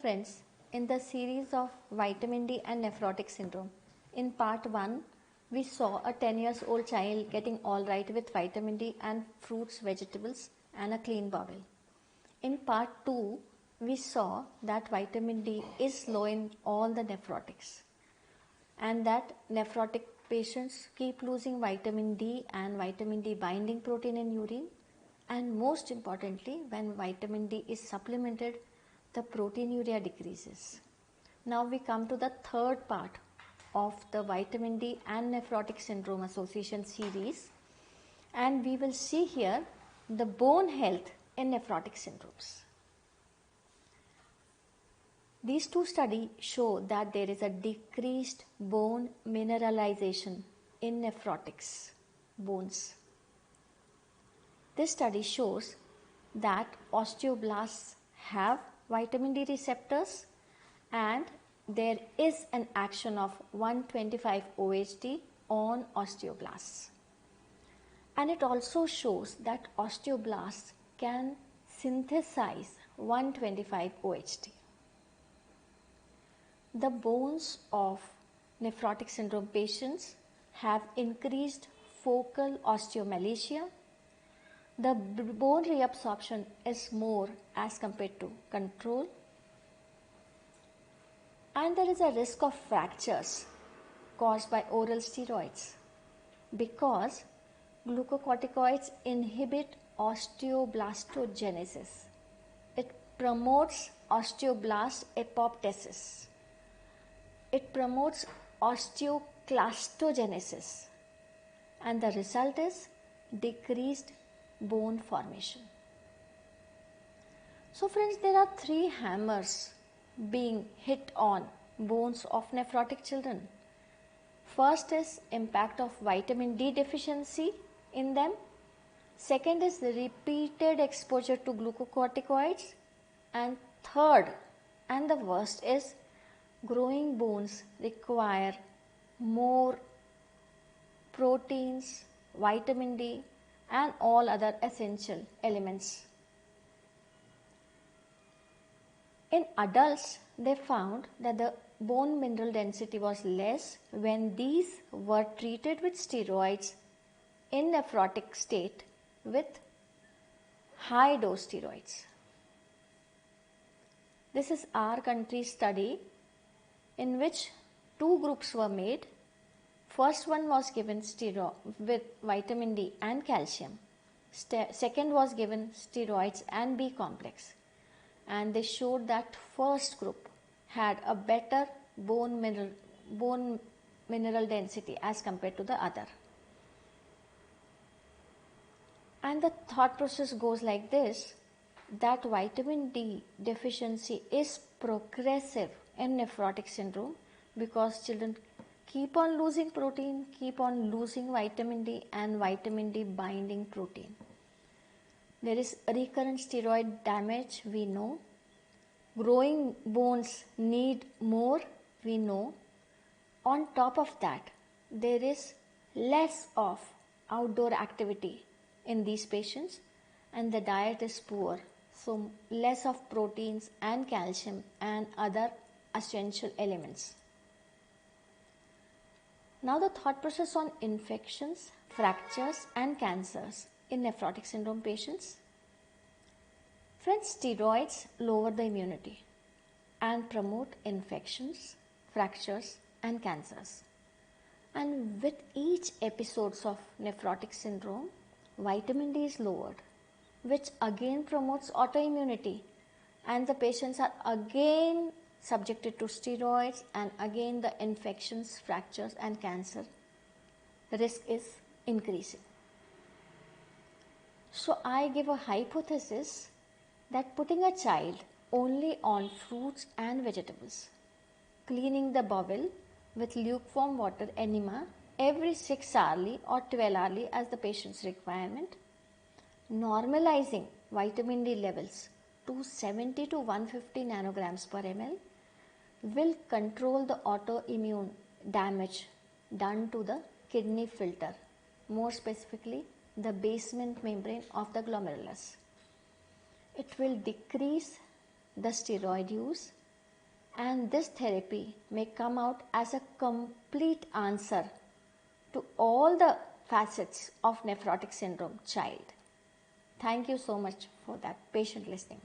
Friends, in the series of vitamin D and nephrotic syndrome, in part 1, we saw a 10 years old child getting all right with vitamin D and fruits, vegetables, and a clean bowel. In part 2, we saw that vitamin D is low in all the nephrotics and that nephrotic patients keep losing vitamin D and vitamin D binding protein in urine, and most importantly, when vitamin D is supplemented, the proteinuria decreases. Now we come to the third part of the vitamin D and nephrotic syndrome association series, and we will see here the bone health in nephrotic syndromes. These two studies show that there is a decreased bone mineralization in nephrotics bones. This study shows that osteoblasts have vitamin D receptors and there is an action of 125-OHD on osteoblasts. And it also shows that osteoblasts can synthesize 125-OHD. The bones of nephrotic syndrome patients have increased focal osteomalacia. The bone reabsorption is more as compared to control, and there is a risk of fractures caused by oral steroids because glucocorticoids inhibit osteoblastogenesis. It promotes osteoblast apoptosis. It promotes osteoclastogenesis, and the result is decreased bone formation. So friends, there are three hammers being hit on bones of nephrotic children. First is impact of vitamin D deficiency in them. Second is the repeated exposure to glucocorticoids. And third, and the worst, is growing bones require more proteins, vitamin D, and all other essential elements. In adults, they found that the bone mineral density was less when these were treated with steroids in nephrotic state with high dose steroids. This is our country's study in which two groups were made. First one was given steroid with vitamin D and calcium. Second was given steroids and B complex. And they showed that first group had a better bone mineral density as compared to the other. And the thought process goes like this, that vitamin D deficiency is progressive in nephrotic syndrome because children keep on losing protein, keep on losing vitamin D and vitamin D binding protein. There is recurrent steroid damage, we know. Growing bones need more, we know. On top of that, there is less of outdoor activity in these patients and the diet is poor. So less of proteins and calcium and other essential elements. Now the thought process on infections, fractures and cancers in nephrotic syndrome patients. Friends, steroids lower the immunity and promote infections, fractures and cancers. And with each episodes of nephrotic syndrome, vitamin D is lowered, which again promotes autoimmunity, and the patients are again subjected to steroids, and again the infections, fractures and cancer risk is increasing. So I give a hypothesis that putting a child only on fruits and vegetables, cleaning the bowel with lukewarm water enema every 6 hourly or 12 hourly as the patient's requirement, normalizing vitamin D levels to 70 to 150 nanograms per ml will control the autoimmune damage done to the kidney filter, more specifically the basement membrane of the glomerulus. It will decrease the steroid use And this therapy may come out as a complete answer to all the facets of nephrotic syndrome child. Thank you so much for that patient listening.